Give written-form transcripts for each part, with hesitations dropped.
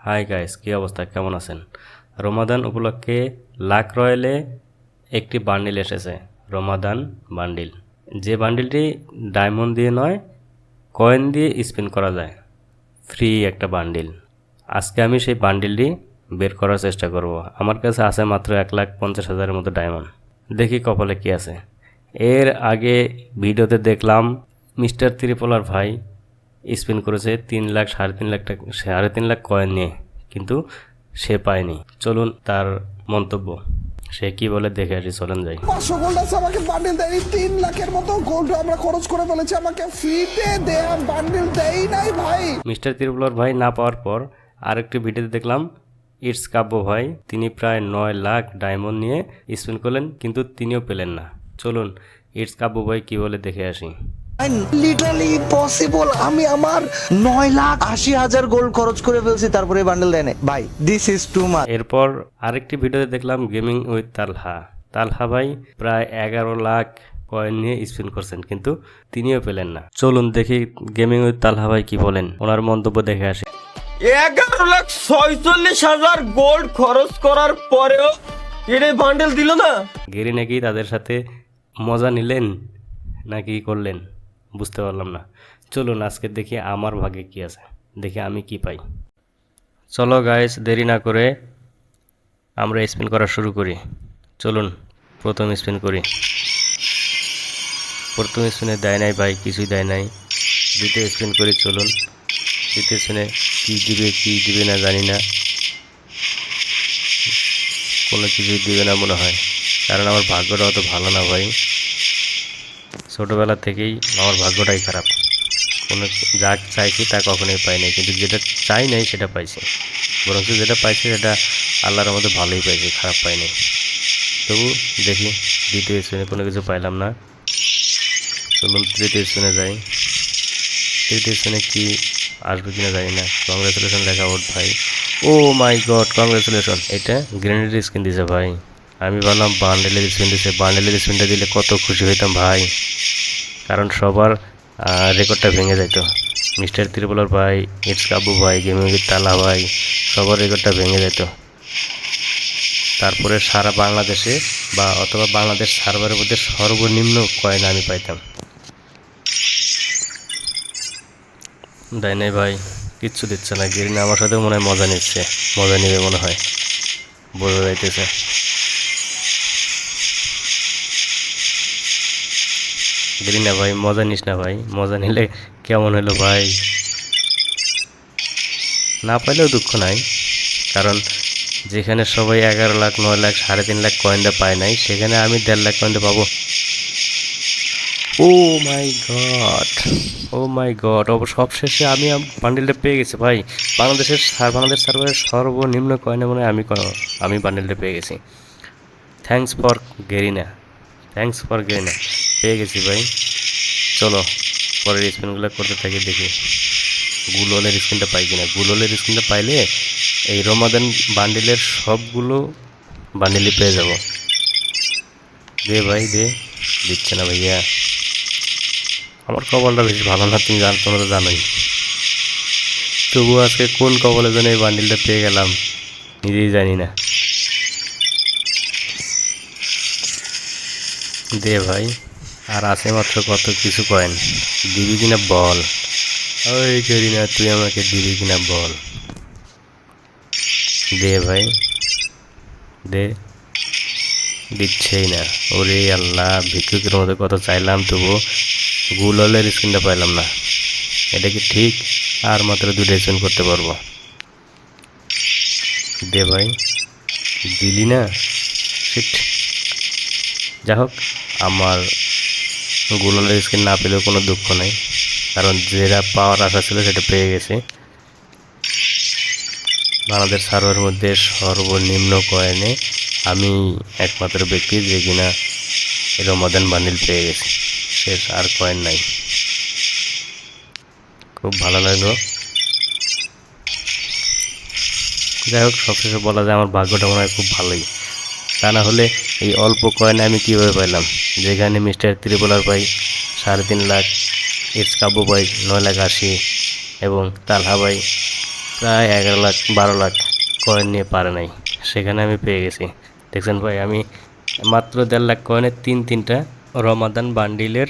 Hi guys, কী অবস্থা, কেমন আছেন? রমাদান উপলক্ষে লাক রয়্যালে একটি বান্ডিল এসেছে, রমাদান বান্ডিল। যে বান্ডিলটি ডায়মন্ড দিয়ে নয়, কয়েন দিয়ে স্পিন করা যায়। ফ্রি একটা বান্ডিল। আজকে আমি সেই বান্ডিলটি বের করার চেষ্টা করব। আমার কাছে আছে মাত্র 1,50,000-এর মতো ডায়মন্ড। দেখি কপালে কি আছে। এর আগে ভিডিওতে দেখলাম মিস্টার ত্রিপলার ভাই স্পিন করেছে 3 লাখ, 3.5 লাখ টাকা, 3.5 লাখ কয়েন নিয়ে, কিন্তু সে পায়নি। চলুন তার মন্তব্য, সে কি বলে দেখে আসি, চলেন যাই। 500 গোল্ড আছে, আমাকে বান্ডিল দেয়নি। 3 লাখের মতো গোল্ড আমরা খরচ করে ফেলেছি, আমাকে ফ্রিতে দেয়া বান্ডিল দেই নাই ভাই। মিস্টার ত্রিপলার ভাই না পাওয়ার পর আরেকটি ভিডিওতে দেখলাম ইটস কাব্য ভাই, তিনি প্রায় 9 লাখ ডায়মন্ড নিয়ে স্পিন করলেন, কিন্তু তিনিও পেলেন না। চলুন ইটস কাব্য ভাই কি বলে দেখে আসি। লিটারালি পসিবল, আমি আমার 9,80,000 গোল্ড খরচ করে ফেলছি, তারপরে বান্ডেল দেয় না ভাই। This is too much. এরপর আরেকটি ভিডিওতে দেখলাম গেমিং উইথ তালহা। তালহা ভাই প্রায় 11 লাখ কয়েন নিয়ে স্পিন করছেন, কিন্তু তিনিও পেলেন না। চলুন দেখি গেমিং উইথ তালহা ভাই কি বলেন, ওনার মন্তব্য দেখে আসি। 11,46,000 গোল্ড খরচ করার পরেও এটা বান্ডেল দিল না। গেরি নাকি তাদের সাথে মজা নিলেন নাকি করলেন, বুঝতে পারলাম না। চলুন আজকে দেখি আমার ভাগ্যে কি আছে, দেখি আমি কি পাই। চলো গাইস, দেরি না করে আমরা স্পিন করা শুরু করি। চলুন প্রথম স্পিন করি। প্রথম স্পিনে দেয় নাই ভাই, কিছুই দেয় নাই। দ্বিতীয় স্পিন করি, চলুন। দ্বিতীয় স্পিনে কী দিবে না জানি না, কোনো কিছুই দিবে না মনে হয়, কারণ আমার ভাগ্যটা অত ভালো না ভাই। ছোটোবেলা থেকেই আমার ভাগ্যটাই খারাপ, কোনো যা চাইছি তা কখনোই পাই নাই, কিন্তু যেটা চাই নাই সেটা পাইছি। বরঞ্চ যেটা পাইছি সেটা আল্লাহর মধ্যে ভালোই পাইছি, খারাপ পাই নাই। তবু দেখি দ্বিতীয় স্পিনে কোনো কিছু পাইলাম না। চলুন তৃতীয় স্পিনে যাই। তৃতীয় স্পিনে কি আসবে কিনা জানি না। কংগ্রেচুলেশন লেখা ওঠ ভাই। ও মাই গড, কংগ্রেচুলেশন। এটা গ্রেনেডের স্কিন দিছে ভাই। আমি ভাবলাম বান্ডেলের স্পিন দিছে, বান্ডেলের স্পিনটা দিলে কত খুশি হইতাম ভাই, কারণ সবার রেকর্ডটা ভেঙে যেত। মিস্টার ত্রিপলার ভাই, ইটস কাবু ভাই, গেমিং উইথ তালা ভাই, সবার রেকর্ডটা ভেঙে যেত। তারপরে সারা বাংলাদেশে বা অথবা বাংলাদেশ সার্ভারের মধ্যে সর্বনিম্ন কয়েন আমি পাইতাম। দেয় নাই ভাই, কিচ্ছু দিচ্ছে না। গেরিনা আমার সাথেও মনে হয় মজা নিচ্ছে, মজা নেবে মনে হয়, বোঝা যাইতেছে। গেরিনা ভাই মজা নিস না ভাই, মজা নিলে কেমন হলো ভাই। না পাইলেও দুঃখ নাই, কারণ যেখানে সবাই 11 লাখ, 9 লাখ, 3.5 লাখ কয়েনটা পায় নাই, সেখানে আমি 1.5 লাখ কয়েনটা পাবো। ও মাই গড, ও মাই গড, সবশেষে আমি বান্ডেলটা পেয়ে গেছি ভাই। বাংলাদেশ সার্ভারের সর্বনিম্ন কয়েনে মনে হয় আমি বান্ডেলটা পেয়ে গেছি। Thanks for Garena, thanks for Garena, পেয়ে গেছি ভাই। চলো পরের স্পিনগুলো করতে থাকি, দেখি গুললের স্ক্রিনটা পাই কিনা। গুললের স্ক্রিনটা পাইলে এই রমাদান বান্ডিলের সবগুলো বান্ডিলই পেয়ে যাব। দে ভাই দে, দিচ্ছে না ভাইয়া। আমার কপালটা বেশি ভালো না, তোমরা তো জানোই। তবু আজকে কোন কপালে যেন এই বান্ডিলটা পেয়ে গেলাম নিজেই জানি না। দে ভাই, আর আছে মাত্র কত কিছু কয়েন, দিবি কিনা বল। ওই করি না, তুই আমাকে দিবি কিনা বল। দে ভাই দে, দিচ্ছেই না। ওরে আল্লাহ, ভিক্ষুকের মধ্যে কত চাইলাম, তবু গুললের স্ক্রিনটা পাইলাম না। এটা কি ঠিক? আর মাত্র 2টা স্পিন করতে পারবো। দে ভাই, দিলি না, শিট। যা হোক, আমার গুললের স্ক্রিন না পেলেও কোনো দুঃখ নেই, কারণ যেটা পাওয়ার আশা ছিল সেটা পেয়ে গেছে। বাংলাদেশ সার্ভারের মধ্যে সর্বনিম্ন কয়েনে আমি একমাত্র ব্যক্তি যে কিনা রমাদান বান্ডিল পেয়ে গেছি, শেষ আর কয়েন নাই। খুব ভালো লাগলো। যাই হোক, সবশেষে বলা যায় আমার ভাগ্যটা মনে হয় খুব ভালোই, তা না হলে এই অল্প কয়েনে আমি কীভাবে পাইলাম, যেখানে মিস্টার ত্রিপলার পাই 3.5 লাখ, ইটস কাব্য পাই 9,80,000 এবং তালহা ভাই প্রায় 11 লাখ 12 লাখ কয়েন নিয়ে পারে নাই, সেখানে আমি পেয়ে গেছি। দেখছেন ভাই, আমি মাত্র 1.5 লাখ কয়েনের তিনটা রমাদান বান্ডিলের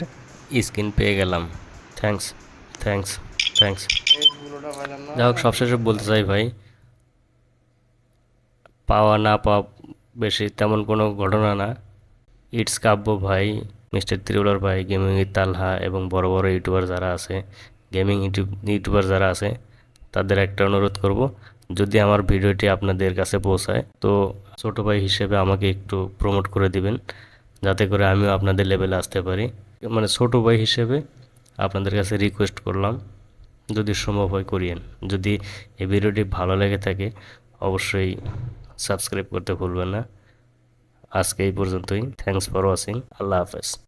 স্কিন পেয়ে গেলাম। Thanks thanks thanks. যাই হোক, সবশেষে বলতে চাই ভাই, পাওয়া না পাওয়া বেশি তেমন কোনো ঘটনা না। ইটস কাব্য ভাই, মিস্টার ত্রিউলার ভাই, গেমিং তালহা এবং বড় বড় ইউটিউবার যারা আছে, গেমিং ইউটিউবার যারা আছে, তাদের একটা অনুরোধ করব, যদি আমার ভিডিওটি আপনাদের কাছে পৌঁছায় তো ছোট ভাই হিসেবে আমাকে একটু প্রমোট করে দিবেন, যাতে করে আমিও আপনাদের লেভেলে আসতে পারি। মানে ছোট ভাই হিসেবে আপনাদের কাছে রিকোয়েস্ট করলাম, যদি সম্ভব হয় করিয়েন। যদি এই ভিডিওটি ভালো লেগে থাকে অবশ্যই সাবস্ক্রাইব করতে ভুলবেন না। আজকে এই পর্যন্তই। Thanks for watching. আল্লাহ হাফেজ।